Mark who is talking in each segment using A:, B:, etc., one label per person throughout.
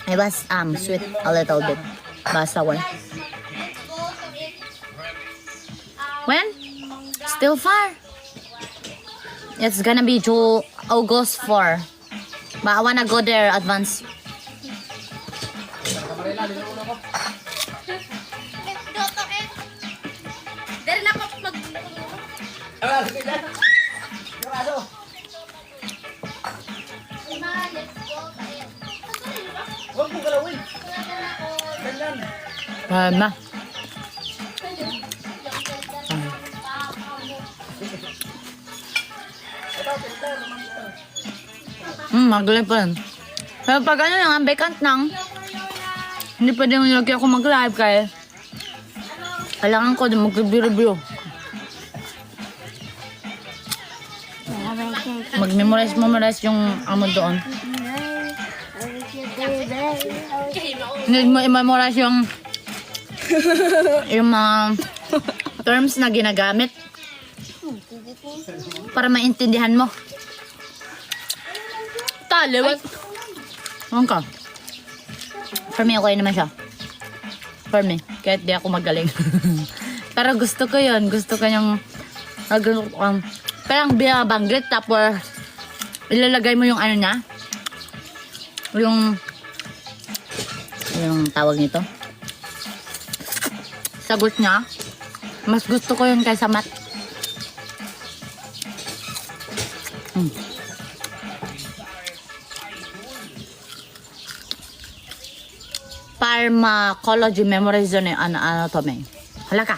A: It was sweet a little bit, but sour. When? Still far. It's gonna be to August 4. But I wanna go there advance.
B: Dari na ako mag...
A: Na. Magaling pa rin. Pero pag ano lang, vacant nang, hindi pwede yung lagi ako mag-live kaya kailangan ko din mag-review. Mag-memorize yung amo doon. Hindi mo i-memorize yung mga terms na ginagamit para maintindihan mo. Taliwat. Ano ka? For me, okay naman siya. For me. Kahit di ako magaling. Pero gusto ko yun. Gusto ko yung parang binabanggit tapos ilalagay mo yung ano niya. Yung tawag nito. Sagot niya. Mas gusto ko yun kaysa mat. Pharmacology memorization anatomy. Hala ka.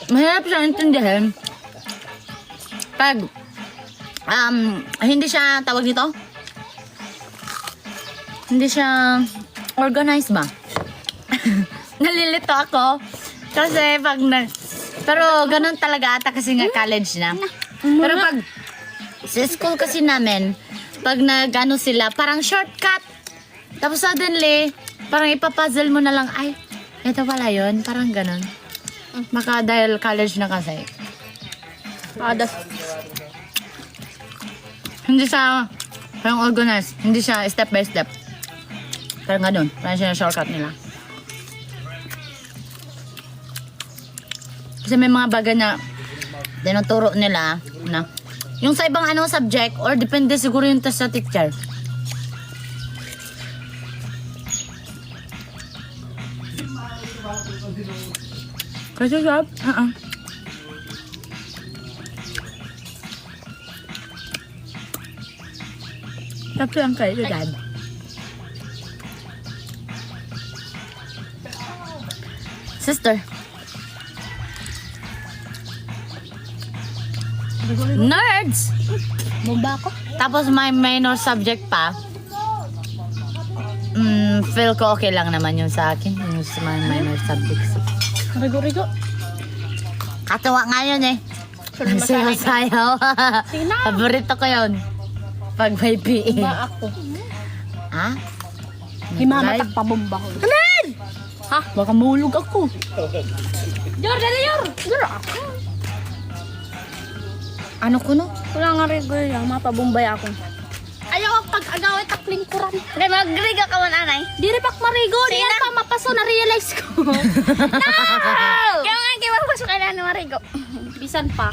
A: Mahirap siyang intindihin. Pag hindi siya tawag dito. Hindi siya organized ba? Nalilito ako. Kasi pag pero ganun talaga ata kasi nga college na. Pero pag sa school kasi namin, pag nagano sila, parang shortcut. Tapos suddenly, parang ipapuzzle mo na lang, ay, ito pala yun. Parang ganun. Maka dahil college na kasi. Hindi siya parang organized. Hindi siya step by step. Parang ganun. Parang siya shortcut nila. Kasi may mga bagay na tinuturo nila na yung sa ibang anong subject or depende siguro yung test sa teacher. Kasi sab? Sab lang kayo, dad. Sister. Nerds!
B: Bomba ako?
A: Tapos may minor subject pa. Feel ko okay lang naman yun sa akin. Yung sa mga minor subjects.
B: Rigo-rigo.
A: Katawa nga yun eh. Sayaw-sayaw. Paborito ko yun. Pag may PE.
B: Ba ako?
A: Ha?
B: Himamatak pa bomba ko. Anan! Ha? Baka mahulog ako. Yor, dali yor! Yor ako.
A: Ano ko no?
B: Wala nga rigo yan. Mapabombay ako. Ayaw pag agawin takling kuran.
C: Kaya magriga ka man, anay.
B: Di rin pak marigo. Di yan pa mapaso. Na-realize ko. No!
C: Kaya nga, kaya mapasok ka na ng marigo.
B: Bisan pa.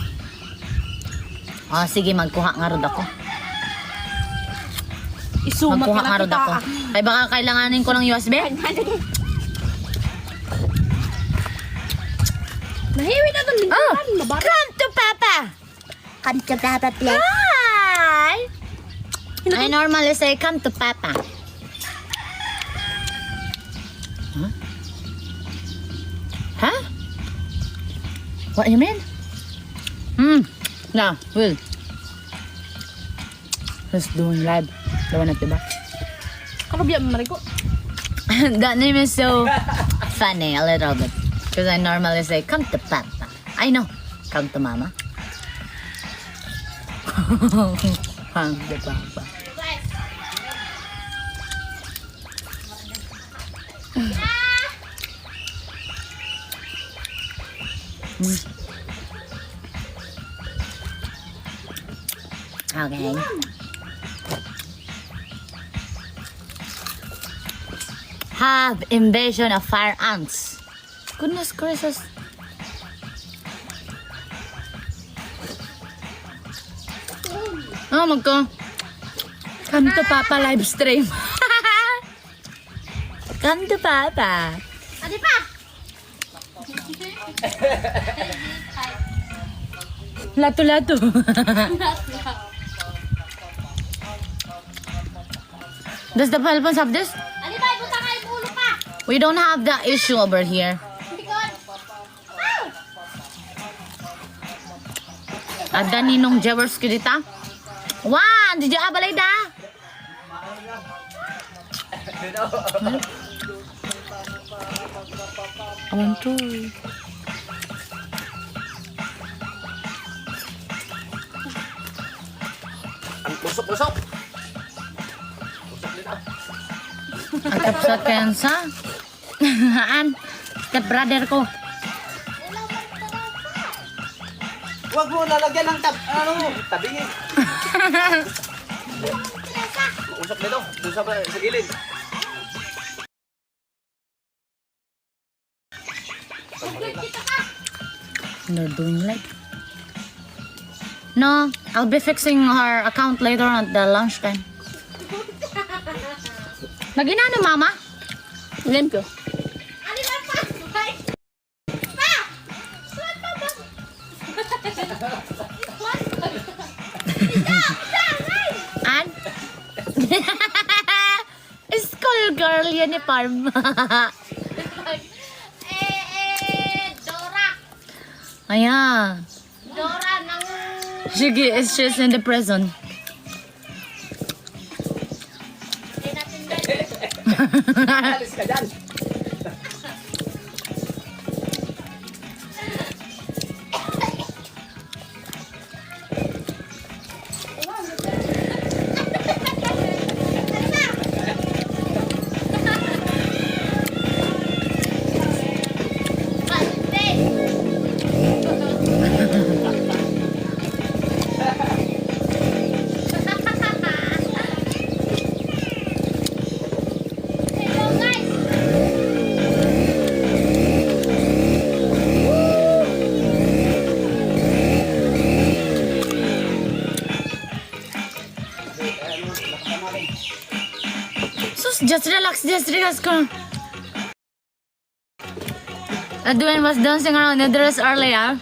A: Ah, sige, magkuha nga rod ako.
B: Isumat
A: Magkuha
B: ka
A: nga
B: na
A: rod
B: kita.
A: ako. Ay baka kailanganin ko ng USB?
B: Nahiwi na doon.
A: Oh!
B: Mabarat.
A: Come to Papa!
C: Come to Papa, please.
A: Hi! I normally say, come to Papa. Huh? Huh? What you mean? No, Will. Who's doing live? Lawan natin ba?
B: Ano biya marigo?
A: That name is so funny, a little bit. Because I normally say, come to Papa. I know. Come to Mama. Come to Papa. Okay. Have invasion of fire ants. Goodness gracious. Oh, magko.
B: Come to Papa live stream.
A: Come to Papa.
C: Adi pa!
B: Lato-lato.
A: Does the Philippines have this?
C: Adi pa, ibuta ka yung ulo pa!
A: We don't have that issue over here.
C: Likod! Ow!
A: Ada ninong Jewers kidita. Wan, di dya balay da. Awan to.
D: Ang usok-usok.
A: Atap sa kensa. Haan. Step brother ko.
D: Huwag mo lalagyan ng tabingin. Usok nito. Doon sa gilid.
A: They're doing like. No, I'll be fixing her account later at the lunchtime. Nagina na mama?
B: Alam ko.
C: Adi pa pa! Bay! Pa! Suwan pa ba?
A: An? School girl yan ni Parma.
C: Dora!
A: Ayan.
C: Dora ng...
A: She's in the prison.
C: Hindi natin dyan.
D: Alis ka dyan.
C: Hello guys!
A: Sus, just relax ko. Edwin was dancing around the dress earlier.